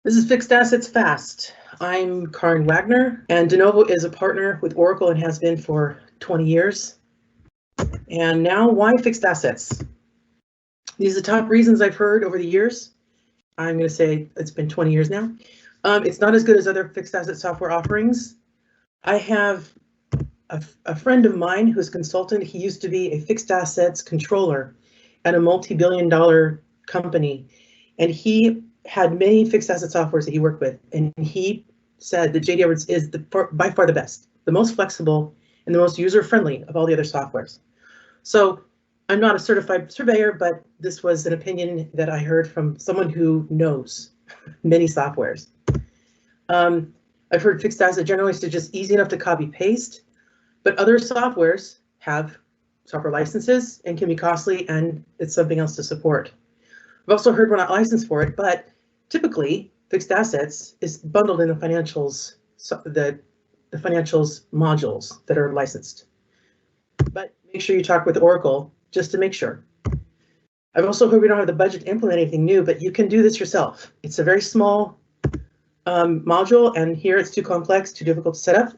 This is Fixed Assets Fast. I'm Karin Wagner, and Denovo is a partner with Oracle and has been for 20 years. And now, why fixed assets? These are the top reasons I've heard over the years. I'm going to say it's been 20 years now. It's not as good as other fixed asset software offerings. I have a friend of mine who's a consultant. He used to be a fixed assets controller at a multi-billion-dollar company, and he had many fixed asset softwares that he worked with, and he said that JDE Fixed is by far the best, the most flexible, and the most user-friendly of all the other softwares. So I'm not a certified surveyor, but this was an opinion that I heard from someone who knows many softwares. I've heard fixed asset generalists are just easy enough to copy paste, but other softwares have software licenses and can be costly, and it's something else to support. I've also heard we're not licensed for it, but typically fixed assets is bundled in the financials, the financials modules that are licensed. But make sure you talk with Oracle just to make sure. I've also heard we don't have the budget to implement anything new, but you can do this yourself. It's a very small module, and here it's too complex, too difficult to set up.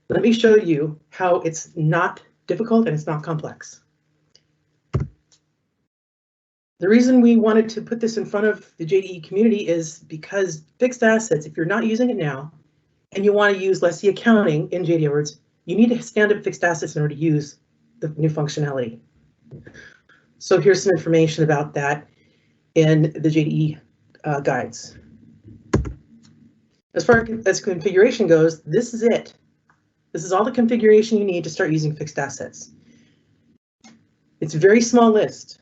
Let me show you how it's not difficult and it's not complex. The reason we wanted to put this in front of the JDE community is because fixed assets, if you're not using it now and you want to use, let's see, accounting in JDE Edwards, you need to stand up fixed assets in order to use the new functionality. So here's some information about that in the JDE guides. As far as configuration goes, this is it. This is all the configuration you need to start using fixed assets. It's a very small list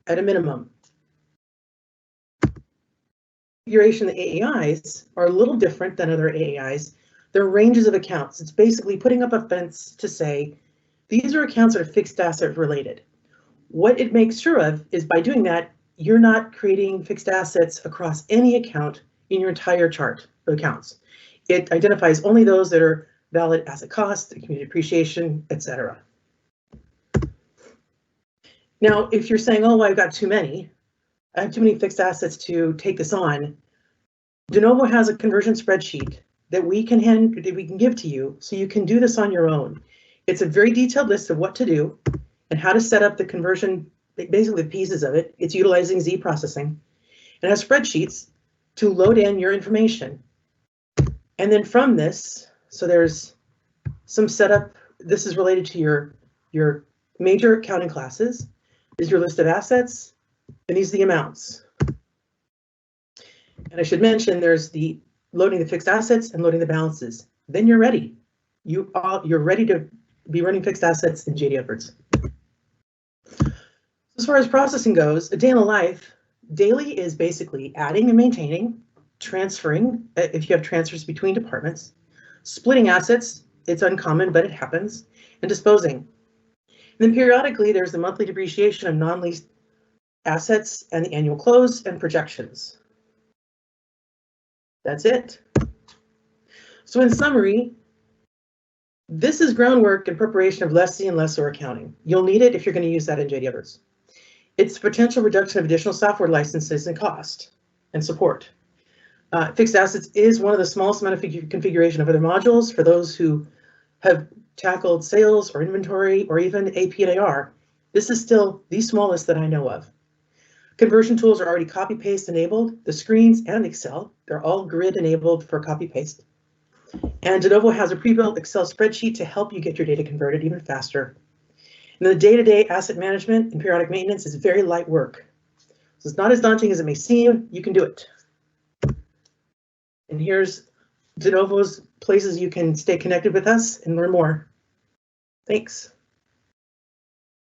at a minimum. Configuration, the AAIs are a little different than other AAIs. They're ranges of accounts. It's basically putting up a fence to say, these are accounts that are fixed asset related. What it makes sure of is by doing that, you're not creating fixed assets across any account in your entire chart of accounts. It identifies only those that are valid asset costs, community depreciation, etc. Now, if you're saying, oh, I've got too many, I have too many fixed assets to take this on, Denovo has a conversion spreadsheet that we can give to you so you can do this on your own. It's a very detailed list of what to do and how to set up the conversion, basically the pieces of it. It's utilizing Z processing. It has spreadsheets to load in your information. And then from this, so there's some setup. This is related to your major accounting classes. Is your list of assets, and these are the amounts. And I should mention there's the loading the fixed assets and loading the balances. Then you're ready. You're ready to be running fixed assets in JDE Edwards. As far as processing goes, a day in the life, daily is basically adding and maintaining, transferring, if you have transfers between departments, splitting assets, it's uncommon, but it happens, and disposing. And then periodically, there's the monthly depreciation of non-leased assets and the annual close and projections. That's it. So in summary, this is groundwork in preparation of lessee and lessor accounting. You'll need it if you're going to use that in JDE Edwards. It's potential reduction of additional software licenses and cost and support. Fixed assets is one of the smallest amount of configuration of other modules for those who have tackled sales or inventory or even AP and AR. This is still the smallest that I know of. Conversion tools are already copy paste enabled. The screens and Excel, they're all grid enabled for copy paste. And Denovo has a pre-built Excel spreadsheet to help you get your data converted even faster. And the day-to-day asset management and periodic maintenance is very light work. So it's not as daunting as it may seem. You can do it. And here's Denovo's places you can stay connected with us and learn more. Thanks.